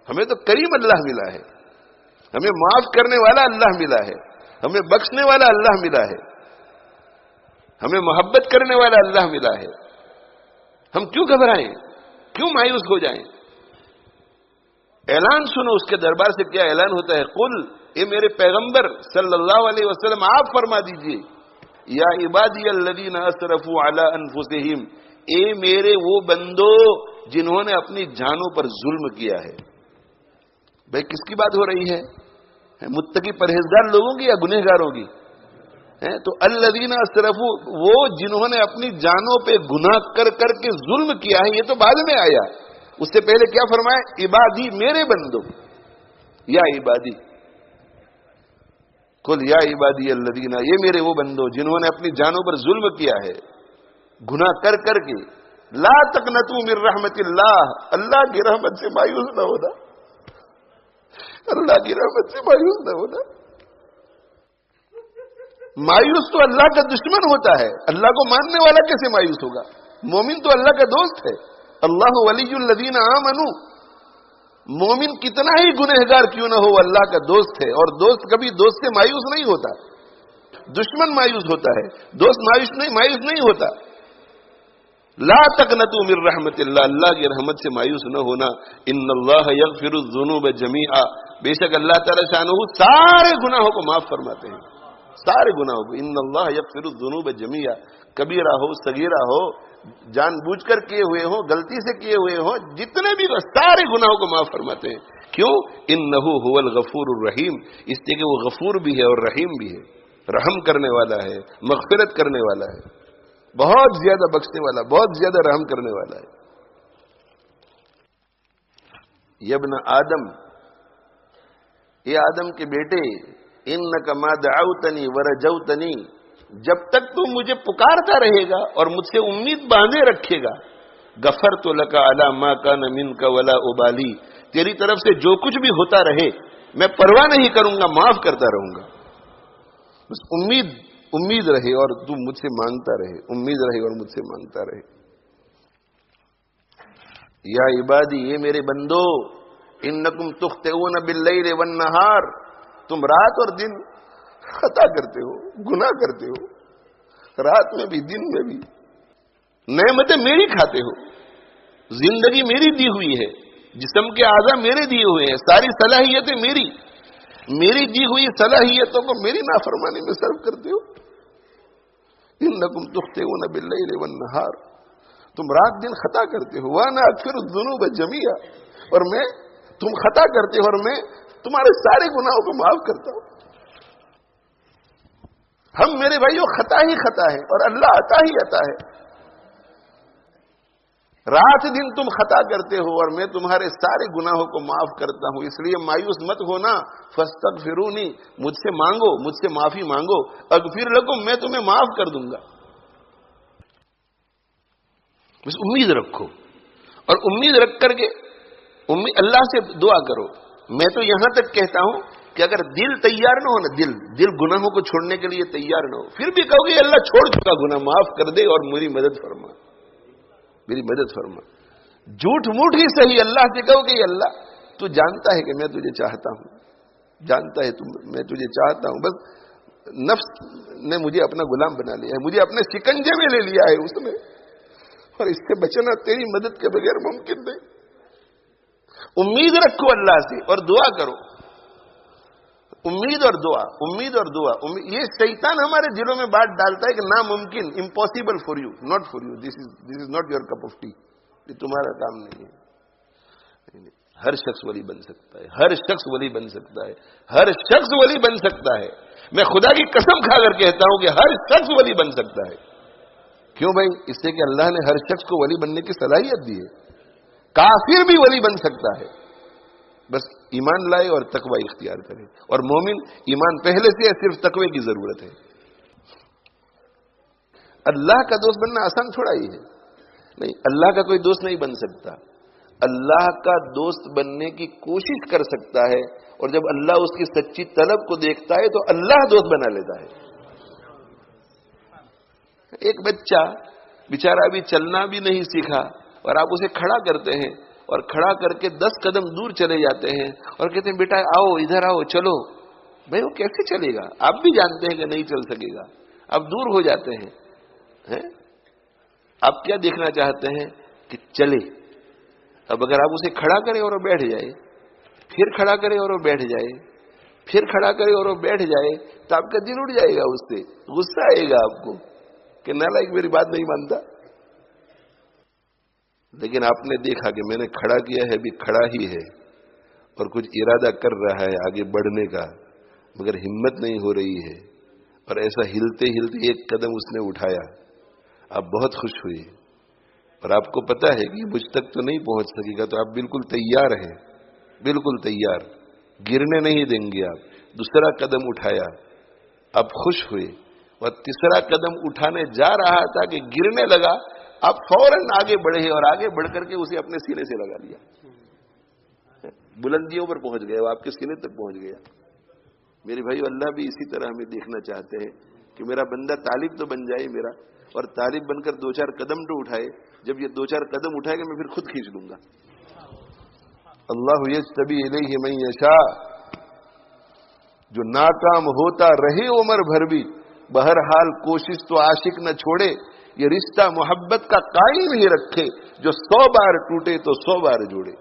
ہمیں تو کریم اللہ ملا ہے، ہمیں معاف کرنے والا اللہ ملا ہے، ہمیں بخشنے والا اللہ ملا ہے، ہمیں محبت کرنے والا اللہ ملا ہے. ہم کیوں گھبرائیں، کیوں مایوس ہو جائیں؟ اعلان سنو، اس کے دربار سے کیا اعلان ہوتا ہے. قل، اے میرے پیغمبر صلی اللہ علیہ وسلم آپ فرما دیجئے، یا عبادی الذین اسرفوا علی انفسہم، اے میرے وہ بندو جنہوں نے اپنی جانوں پر ظلم کیا ہے. بھائی کس کی بات ہو رہی ہے؟ متقی پرہیزگار لوگوں کی یا گنہگاروں کی؟ تو الذین اسرفوا، وہ جنہوں نے اپنی جانوں پہ گناہ کر کر کے ظلم کیا ہے، یہ تو بعد میں آیا. اس سے پہلے کیا فرمایا؟ عبادی میرے بندو، یا عبادی، قل یا عبادی الذین، یہ میرے وہ بندو جنہوں نے اپنی جانوں پر ظلم کیا ہے گناہ کر کر کے. لا تقنطوا من رحمت اللہ، اللہ کی رحمت سے مایوس نہ ہونا، اللہ کی رحمت سے مایوس نہ ہونا. مایوس تو اللہ کا دشمن ہوتا ہے، اللہ کو ماننے والا کیسے مایوس ہوگا؟ مومن تو اللہ کا دوست ہے. اللہ ولی الذین آمنوا، مومن کتنا ہی گنہگار کیوں نہ ہو اللہ کا دوست ہے، اور دوست کبھی دوست سے مایوس نہیں ہوتا. دشمن مایوس ہوتا ہے، دوست مایوس نہیں ہوتا. لا تقنطوا من رحمت اللہ، اللہ کی رحمت سے مایوس نہ ہونا. ان اللہ یغفر الذنوب جميعا، بے شک اللہ تعالی شانہ سارے گناہوں کو معاف فرماتے ہیں، سارے گناہوں کو. ان اللہ یغفر الذنوب جميعا، کبیرہ ہو صغیرہ ہو، جان بوجھ کر کیے ہوئے ہوں، غلطی سے کیے ہوئے ہوں، جتنے بھی سارے گناہوں کو معاف فرماتے ہیں. کیوں؟ انہ هو الغفور الرحیم، اس لیے کہ وہ غفور بھی ہے اور رحیم بھی ہے، رحم کرنے والا ہے، مغفرت کرنے والا ہے، بہت زیادہ بخشنے والا، بہت زیادہ رحم کرنے والا ہے. یا ابن آدم، اے آدم کے بیٹے، انک ما دعوتنی ورجوتنی، جب تک تو مجھے پکارتا رہے گا اور مجھ سے امید باندھے رکھے گا، غفرت لک علی ما کان منک ولا ابالی، تیری طرف سے جو کچھ بھی ہوتا رہے میں پرواہ نہیں کروں گا، معاف کرتا رہوں گا. بس امید رہے اور تو مجھ سے مانگتا رہے، امید رہے اور مجھ سے مانگتا رہے. یا عبادی، یہ میرے بندو، انکم تخطئون باللیل والنہار، تم رات اور دن خطا کرتے ہو، گناہ کرتے ہو، رات میں بھی دن میں بھی. نعمتیں میری کھاتے ہو، زندگی میری دی ہوئی ہے، جسم کے اعضاء میرے دیے ہوئے ہیں، ساری صلاحیتیں میری دی ہوئی صلاحیتوں کو میری نافرمانی میں صرف کرتے ہو. انکم تخطئون باللیل والنہار، تم رات دن خطا کرتے ہو. وانا اغفر الذنوب جميعا، اور میں، تم خطا کرتے ہو اور میں تمہارے سارے گناہوں کو معاف کرتا ہوں. ہم میرے بھائیوں خطا ہی خطا ہے اور اللہ عطا ہی عطا ہے. رات دن تم خطا کرتے ہو اور میں تمہارے سارے گناہوں کو معاف کرتا ہوں. اس لیے مایوس مت ہونا. فاستغفرونی، مجھ سے مانگو، مجھ سے معافی مانگو. اغفر لکم، میں تمہیں معاف کر دوں گا. بس امید رکھو، اور امید رکھ کر کے اللہ سے دعا کرو. میں تو یہاں تک کہتا ہوں کہ اگر دل تیار نہ ہو نا، دل گناہوں کو چھوڑنے کے لیے تیار نہ ہو، پھر بھی کہو گے اللہ چھوڑ چکا گناہ، معاف کر دے اور میری مدد فرما، میری مدد فرما. جھوٹ موٹ ہی صحیح، اللہ سے کہو کہ اللہ تو جانتا ہے کہ میں تجھے چاہتا ہوں، جانتا ہے میں تجھے چاہتا ہوں، بس نفس نے مجھے اپنا غلام بنا لیا ہے، مجھے اپنے شکنجے میں لے لیا ہے اس نے، اور اس سے بچنا تیری مدد کے بغیر ممکن نہیں. امید رکھو اللہ سے اور دعا کرو. امید اور دعا، امید اور دعا. یہ شیطان ہمارے دلوں میں بات ڈالتا ہے کہ ناممکن، impossible for you, not for you, this is not your cup of T, یہ تمہارا کام نہیں ہے. ہر شخص ولی بن سکتا ہے، ہر شخص ولی بن سکتا ہے، ہر شخص ولی بن سکتا ہے. میں خدا کی قسم کھا کر کہتا ہوں کہ ہر شخص ولی بن سکتا ہے. کیوں بھائی؟ اس سے کہ اللہ نے ہر شخص کو ولی بننے کی صلاحیت دی ہے. کافر بھی ولی بن سکتا ہے، بس ایمان لائے اور تقوی اختیار کرے. اور مومن ایمان پہلے سے ہے، صرف تقوی کی ضرورت ہے. اللہ کا دوست بننا آسان تھوڑا ہی ہے. نہیں، اللہ کا کوئی دوست نہیں بن سکتا. اللہ کا دوست بننے کی کوشش کر سکتا ہے، اور جب اللہ اس کی سچی طلب کو دیکھتا ہے تو اللہ دوست بنا لیتا ہے. ایک بچہ بیچارہ ابھی چلنا بھی نہیں سیکھا اور آپ اسے کھڑا کرتے ہیں اور کھڑا کر کے 10 قدم دور چلے جاتے ہیں اور کہتے ہیں بیٹا آؤ ادھر آؤ چلو، بھائی وہ کیسے چلے گا؟ آپ بھی جانتے ہیں کہ نہیں چل سکے گا، آپ دور ہو جاتے ہیں۔ آپ کیا دیکھنا چاہتے ہیں کہ چلے۔ اب اگر آپ اسے کھڑا کریں اور وہ بیٹھ جائے، پھر کھڑا کریں اور وہ بیٹھ جائے، پھر کھڑا کرے اور وہ بیٹھ جائے، تو آپ کا دل اٹھ جائے گا، اس سے غصہ آئے گا آپ کو کہ نالائق میری بات نہیں مانتا۔ لیکن آپ نے دیکھا کہ میں نے کھڑا کیا ہے، بھی کھڑا ہی ہے اور کچھ ارادہ کر رہا ہے آگے بڑھنے کا، مگر ہمت نہیں ہو رہی ہے، اور ایسا ہلتے ہلتے ایک قدم اس نے اٹھایا، آپ بہت خوش ہوئے، اور آپ کو پتا ہے کہ مجھ تک تو نہیں پہنچ سکے گا، تو آپ بالکل تیار ہیں، بالکل تیار، گرنے نہیں دیں گے آپ۔ دوسرا قدم اٹھایا، آپ خوش ہوئے، اور تیسرا قدم اٹھانے جا رہا تھا کہ گرنے لگا، آپ فوراً آگے بڑھے اور آگے بڑھ کر کے اسے اپنے سینے سے لگا لیا، بلندیوں پر پہنچ گئے، وہ آپ کے سینے تک پہنچ گیا۔ میرے بھائیو، اللہ بھی اسی طرح ہمیں دیکھنا چاہتے ہیں کہ میرا بندہ طالب تو بن جائے میرا، اور طالب بن کر 2-4 قدم تو اٹھائے، جب یہ 2-4 قدم اٹھائے گا میں پھر خود کھینچ لوں گا۔ اللہ یجتبی الیہ من یشاء، جو ناکام ہوتا رہے عمر بھر بھی بہرحال کوشش تو عاشق نہ چھوڑے، یہ رشتہ محبت کا قائم ہی رکھے، جو 100 بار ٹوٹے تو 100 بار جوڑے۔